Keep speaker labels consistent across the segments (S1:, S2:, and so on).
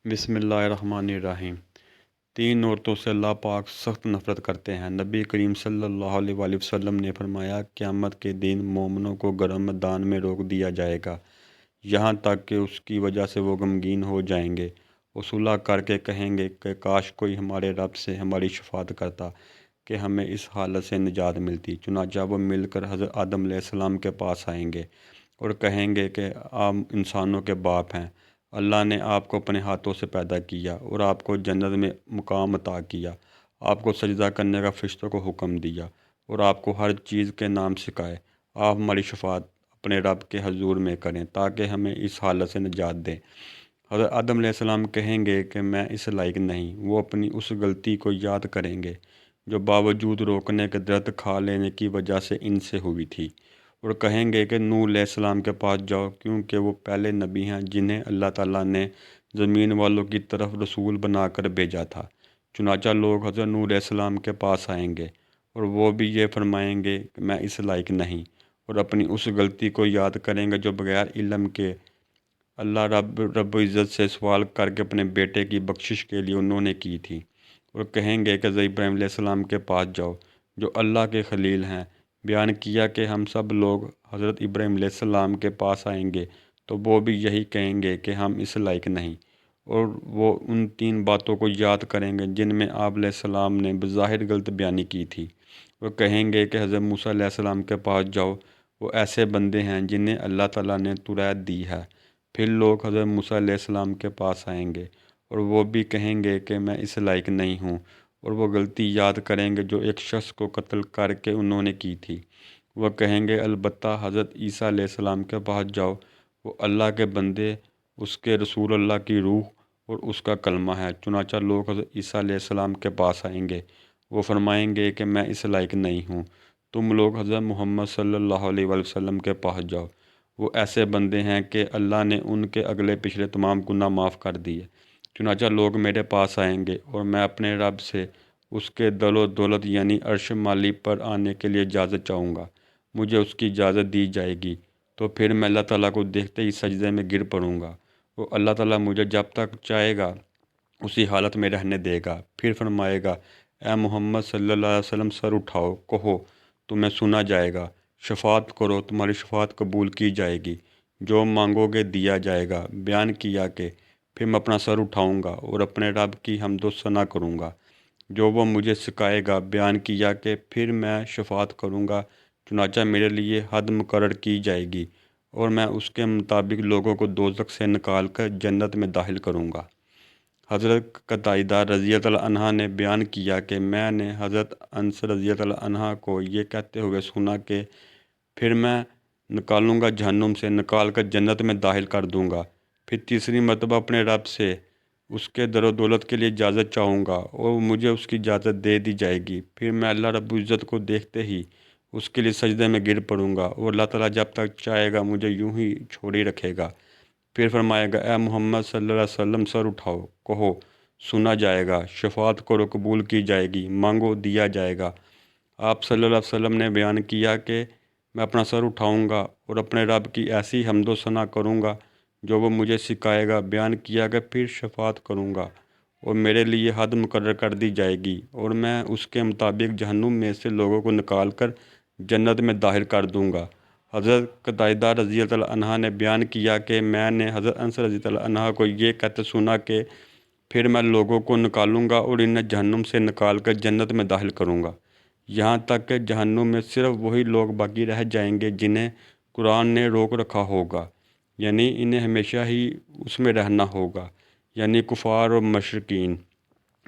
S1: بسم اللہ الرحمن الرحیم۔ تین عورتوں سے اللہ پاک سخت نفرت کرتے ہیں۔ نبی کریم صلی اللہ علیہ وآلہ وسلم نے فرمایا، قیامت کے دن مومنوں کو گرم میدان میں روک دیا جائے گا، یہاں تک کہ اس کی وجہ سے وہ غمگین ہو جائیں گے، وہ صلح کر کے کہیں گے کہ کاش کوئی ہمارے رب سے ہماری شفاعت کرتا کہ ہمیں اس حالت سے نجات ملتی۔ چنانچہ وہ مل کر حضرت آدم علیہ السلام کے پاس آئیں گے اور کہیں گے کہ آپ انسانوں کے باپ ہیں، اللہ نے آپ کو اپنے ہاتھوں سے پیدا کیا اور آپ کو جنت میں مقام عطا کیا، آپ کو سجدہ کرنے کا فرشتوں کو حکم دیا اور آپ کو ہر چیز کے نام سکھائے۔ آپ ہماری شفاعت اپنے رب کے حضور میں کریں تاکہ ہمیں اس حالت سے نجات دیں۔ حضرت آدم علیہ السلام کہیں گے کہ میں اس لائق نہیں۔ وہ اپنی اس غلطی کو یاد کریں گے جو باوجود روکنے کے درخت کھا لینے کی وجہ سے ان سے ہوئی تھی، اور کہیں گے کہ نوح علیہ السلام کے پاس جاؤ، کیونکہ وہ پہلے نبی ہیں جنہیں اللہ تعالیٰ نے زمین والوں کی طرف رسول بنا کر بھیجا تھا۔ چنانچہ لوگ حضرت نوح علیہ السلام کے پاس آئیں گے اور وہ بھی یہ فرمائیں گے کہ میں اس لائق نہیں، اور اپنی اس غلطی کو یاد کریں گے جو بغیر علم کے اللہ رب عزت سے سوال کر کے اپنے بیٹے کی بخشش کے لیے انہوں نے کی تھی، اور کہیں گے کہ حضرت ابراہیم علیہ السلام کے پاس جاؤ جو اللہ کے خلیل ہیں۔ بیان کیا کہ ہم سب لوگ حضرت ابراہیم علیہ السلام کے پاس آئیں گے تو وہ بھی یہی کہیں گے کہ ہم اس لائق نہیں، اور وہ ان تین باتوں کو یاد کریں گے جن میں آپ علیہ السلام نے بظاہر غلط بیانی کی تھی۔ وہ کہیں گے کہ حضرت موسیٰ علیہ السلام کے پاس جاؤ، وہ ایسے بندے ہیں جنہیں اللہ تعالیٰ نے تورات دی ہے۔ پھر لوگ حضرت موسیٰ علیہ السلام کے پاس آئیں گے اور وہ بھی کہیں گے کہ میں اس لائق نہیں ہوں، اور وہ غلطی یاد کریں گے جو ایک شخص کو قتل کر کے انہوں نے کی تھی۔ وہ کہیں گے البتہ حضرت عیسیٰ علیہ السلام کے پاس جاؤ، وہ اللہ کے بندے، اس کے رسول اللہ کی روح اور اس کا کلمہ ہے۔ چنانچہ لوگ حضرت عیسیٰ علیہ السلام کے پاس آئیں گے، وہ فرمائیں گے کہ میں اس لائق نہیں ہوں۔ تم لوگ حضرت محمد صلی اللہ علیہ وآلہ وسلم کے پاس جاؤ، وہ ایسے بندے ہیں کہ اللہ نے ان کے اگلے پچھلے تمام گناہ معاف کر دیے۔ چنانچہ لوگ میرے پاس آئیں گے اور میں اپنے رب سے اس کے دل و دولت یعنی عرش مالی پر آنے کے لیے اجازت چاہوں گا۔ مجھے اس کی اجازت دی جائے گی تو پھر میں اللہ تعالیٰ کو دیکھتے ہی سجدے میں گر پڑوں گا۔ وہ اللہ تعالیٰ مجھے جب تک چاہے گا اسی حالت میں رہنے دے گا۔ پھر فرمائے گا، اے محمد صلی اللہ علیہ وسلم، سر اٹھاؤ، کہو تمہیں سنا جائے گا، شفاعت کرو تمہاری شفاعت قبول کی جائے گی، جو مانگو گے دیا جائے گا۔ بیان کیا کہ پھر میں اپنا سر اٹھاؤں گا اور اپنے رب کی حمد و ثنا کروں گا جو وہ مجھے سکھائے گا۔ بیان کیا کہ پھر میں شفاعت کروں گا، چنانچہ میرے لیے حد مقرر کی جائے گی اور میں اس کے مطابق لوگوں کو دوزخ سے نکال کر جنت میں داخل کروں گا۔ حضرت قتادہ رضی اللہ عنہ نے بیان کیا کہ میں نے حضرت انس رضی اللہ عنہ کو یہ کہتے ہوئے سنا کہ پھر میں نکالوں گا جہنم سے، نکال کر جنت میں داخل کر دوں گا۔ پھر تیسری مرتبہ اپنے رب سے اس کے در و دولت کے لیے اجازت چاہوں گا اور مجھے اس کی اجازت دے دی جائے گی۔ پھر میں اللہ رب العزت کو دیکھتے ہی اس کے لیے سجدے میں گر پڑوں گا اور اللہ تعالیٰ جب تک چاہے گا مجھے یوں ہی چھوڑے رکھے گا۔ پھر فرمائے گا، اے محمد صلی اللہ علیہ وسلم، سر اٹھاؤ، کہو سنا جائے گا، شفاعت کرو قبول کی جائے گی، مانگو دیا جائے گا۔ آپ صلی اللہ علیہ وسلم نے بیان کیا کہ میں اپنا سر اٹھاؤں گا اور اپنے رب کی ایسی حمد و ثنا کروں گا جو وہ مجھے سکھائے گا۔ بیان کیا کہ پھر شفاعت کروں گا اور میرے لیے حد مقرر کر دی جائے گی اور میں اس کے مطابق جہنم میں سے لوگوں کو نکال کر جنت میں داخل کر دوں گا۔ حضرت قتادہ رضی اللہ عنہ نے بیان کیا کہ میں نے حضرت انس رضی اللہ عنہ کو یہ کہتے سنا کہ پھر میں لوگوں کو نکالوں گا اور انہیں جہنم سے نکال کر جنت میں داخل کروں گا، یہاں تک کہ جہنم میں صرف وہی لوگ باقی رہ جائیں گے جنہیں قرآن نے روک رکھا ہوگا، یعنی انہیں ہمیشہ ہی اس میں رہنا ہوگا، یعنی کفار اور مشرکین۔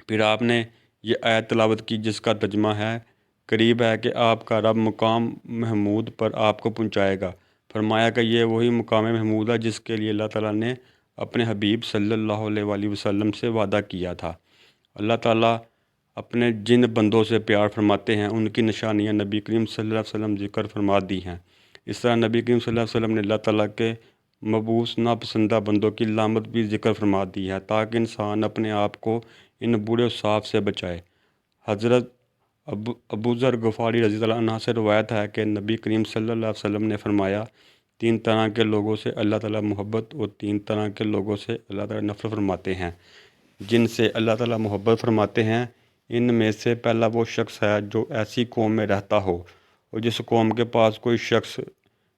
S1: پھر آپ نے یہ آیت تلاوت کی جس کا ترجمہ ہے، قریب ہے کہ آپ کا رب مقام محمود پر آپ کو پہنچائے گا۔ فرمایا کہ یہ وہی مقام محمود ہے جس کے لیے اللہ تعالیٰ نے اپنے حبیب صلی اللہ علیہ وآلہ وسلم سے وعدہ کیا تھا۔ اللہ تعالیٰ اپنے جن بندوں سے پیار فرماتے ہیں ان کی نشانیاں نبی کریم صلی اللہ علیہ وسلم ذکر فرما دی ہیں۔ اس طرح نبی کریم صلی اللہ علیہ وسلم نے اللہ تعالیٰ کے مبعوث ناپسندہ بندوں کی علامت بھی ذکر فرما دی ہے تاکہ انسان اپنے آپ کو ان برے اوصاف سے بچائے۔ حضرت ابو ذر غفاری رضی اللہ عنہ سے روایت ہے کہ نبی کریم صلی اللہ علیہ وسلم نے فرمایا 3 طرح کے لوگوں سے اللہ تعالیٰ محبت اور 3 طرح کے لوگوں سے اللہ تعالیٰ نفرت فرماتے ہیں۔ جن سے اللہ تعالیٰ محبت فرماتے ہیں ان میں سے پہلا وہ شخص ہے جو ایسی قوم میں رہتا ہو اور جس قوم کے پاس کوئی شخص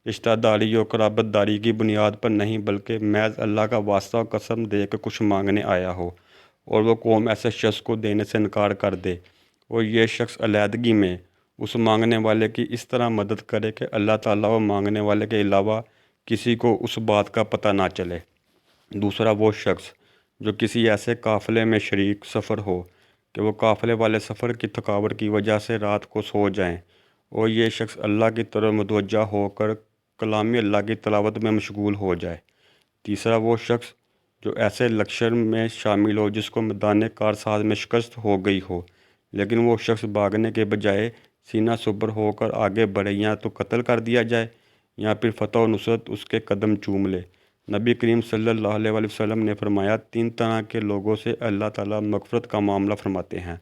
S1: رشتہ داری اور قرابت داری کی بنیاد پر نہیں بلکہ محض اللہ کا واسطہ و قسم دے کے کچھ مانگنے آیا ہو، اور وہ قوم ایسے شخص کو دینے سے انکار کر دے، اور یہ شخص علیحدگی میں اس مانگنے والے کی اس طرح مدد کرے کہ اللہ تعالیٰ و مانگنے والے کے علاوہ کسی کو اس بات کا پتہ نہ چلے۔ دوسرا وہ شخص جو کسی ایسے قافلے میں شریک سفر ہو کہ وہ قافلے والے سفر کی تھکاوٹ کی وجہ سے رات کو سو جائیں، اور یہ شخص اللہ کی طرف متوجہ ہو کر کلام اللہ کی تلاوت میں مشغول ہو جائے۔ تیسرا وہ شخص جو ایسے لشکر میں شامل ہو جس کو میدان کارساز میں شکست ہو گئی ہو، لیکن وہ شخص بھاگنے کے بجائے سینہ سپر ہو کر آگے بڑھے، یا تو قتل کر دیا جائے یا پھر فتح و نصرت اس کے قدم چوم لے۔ نبی کریم صلی اللہ علیہ وسلم نے فرمایا 3 طرح کے لوگوں سے اللہ تعالیٰ مغفرت کا معاملہ فرماتے ہیں۔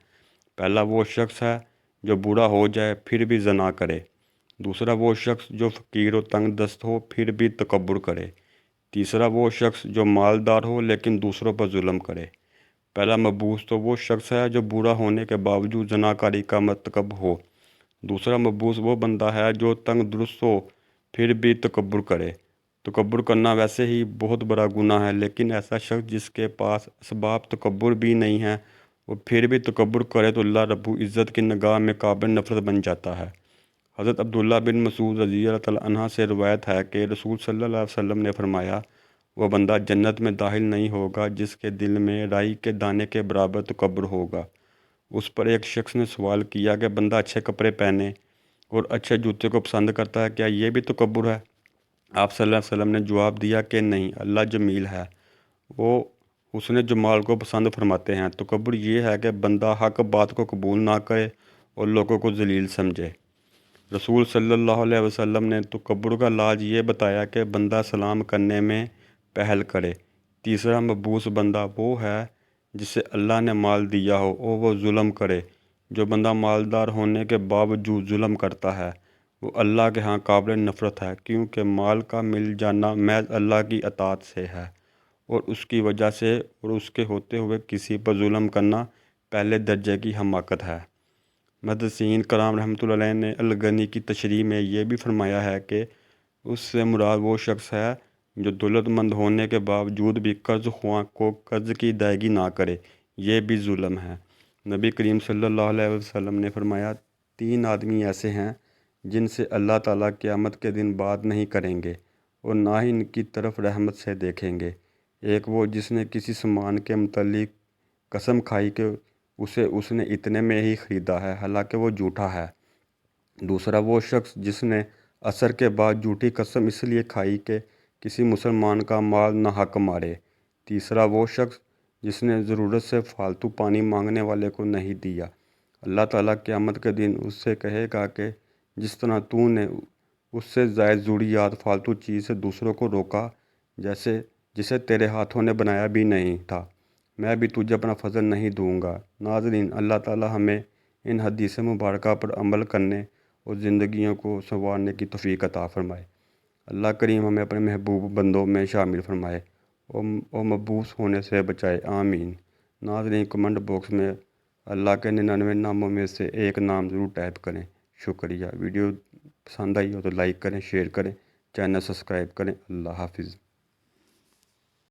S1: پہلا وہ شخص ہے جو بوڑھا ہو جائے پھر بھی زنا کرے۔ دوسرا وہ شخص جو فقیر و تنگ دست ہو پھر بھی تکبر کرے۔ تیسرا وہ شخص جو مالدار ہو لیکن دوسروں پر ظلم کرے۔ پہلا مبعوث تو وہ شخص ہے جو بوڑھا ہونے کے باوجود زناکاری کا مرتکب ہو۔ دوسرا مبعوث وہ بندہ ہے جو تنگ درست ہو پھر بھی تکبر کرے۔ تکبر کرنا ویسے ہی بہت بڑا گناہ ہے، لیکن ایسا شخص جس کے پاس اسباب تکبر بھی نہیں ہیں وہ پھر بھی تکبر کرے تو اللہ رب العزت کی نگاہ میں قابل نفرت بن جاتا ہے۔ حضرت عبداللہ بن مسعود رضی اللہ تعالیٰ عنہ سے روایت ہے کہ رسول صلی اللہ علیہ وسلم نے فرمایا وہ بندہ جنت میں داخل نہیں ہوگا جس کے دل میں رائی کے دانے کے برابر تکبر ہوگا۔ اس پر ایک شخص نے سوال کیا کہ بندہ اچھے کپڑے پہنے اور اچھے جوتے کو پسند کرتا ہے، کیا یہ بھی تکبر ہے؟ آپ صلی اللہ علیہ وسلم نے جواب دیا کہ نہیں، اللہ جمیل ہے، وہ حسن جمال کو پسند فرماتے ہیں۔ تکبر یہ ہے کہ بندہ حق بات کو قبول نہ کرے اور لوگوں کو ذلیل سمجھے۔ رسول صلی اللہ علیہ وسلم نے تکبر کا علاج یہ بتایا کہ بندہ سلام کرنے میں پہل کرے۔ تیسرا مبعوث بندہ وہ ہے جسے اللہ نے مال دیا ہو اور وہ ظلم کرے۔ جو بندہ مالدار ہونے کے باوجود ظلم کرتا ہے وہ اللہ کے ہاں قابل نفرت ہے، کیونکہ مال کا مل جانا محض اللہ کی اطاعت سے ہے، اور اس کی وجہ سے اور اس کے ہوتے ہوئے کسی پر ظلم کرنا پہلے درجے کی حماقت ہے۔ محدثین کرام رحمۃ اللہ علیہ نے الغنی کی تشریح میں یہ بھی فرمایا ہے کہ اس سے مراد وہ شخص ہے جو دولت مند ہونے کے باوجود بھی قرض خواہ کو قرض کی ادائیگی نہ کرے، یہ بھی ظلم ہے۔ نبی کریم صلی اللہ علیہ وسلم نے فرمایا 3 آدمی ایسے ہیں جن سے اللہ تعالیٰ قیامت کے دن بات نہیں کریں گے اور نہ ہی ان کی طرف رحمت سے دیکھیں گے۔ ایک وہ جس نے کسی سامان کے متعلق قسم کھائی کہ اسے اس نے اتنے میں ہی خریدا ہے حالانکہ وہ جھوٹا ہے۔ دوسرا وہ شخص جس نے عصر کے بعد جھوٹی قسم اس لیے کھائی کہ کسی مسلمان کا مال نہ حق مارے۔ تیسرا وہ شخص جس نے ضرورت سے فالتو پانی مانگنے والے کو نہیں دیا۔ اللہ تعالیٰ قیامت کے دن اس سے کہے گا کہ جس طرح تو نے اس سے زائد ضروریات فالتو چیز سے دوسروں کو روکا جسے تیرے ہاتھوں نے بنایا بھی نہیں تھا، میں بھی تجھے اپنا فضل نہیں دوں گا۔ ناظرین، اللہ تعالیٰ ہمیں ان حدیث مبارکہ پر عمل کرنے اور زندگیوں کو سنوارنے کی توفیق عطا فرمائے۔ اللہ کریم ہمیں اپنے محبوب بندوں میں شامل فرمائے اور مبعوث ہونے سے بچائے، آمین۔ ناظرین، کمنٹ باکس میں اللہ کے 99 ناموں میں سے ایک نام ضرور ٹائپ کریں۔ شکریہ۔ ویڈیو پسند آئی ہو تو لائک کریں، شیئر کریں، چینل سبسکرائب کریں۔ اللہ حافظ۔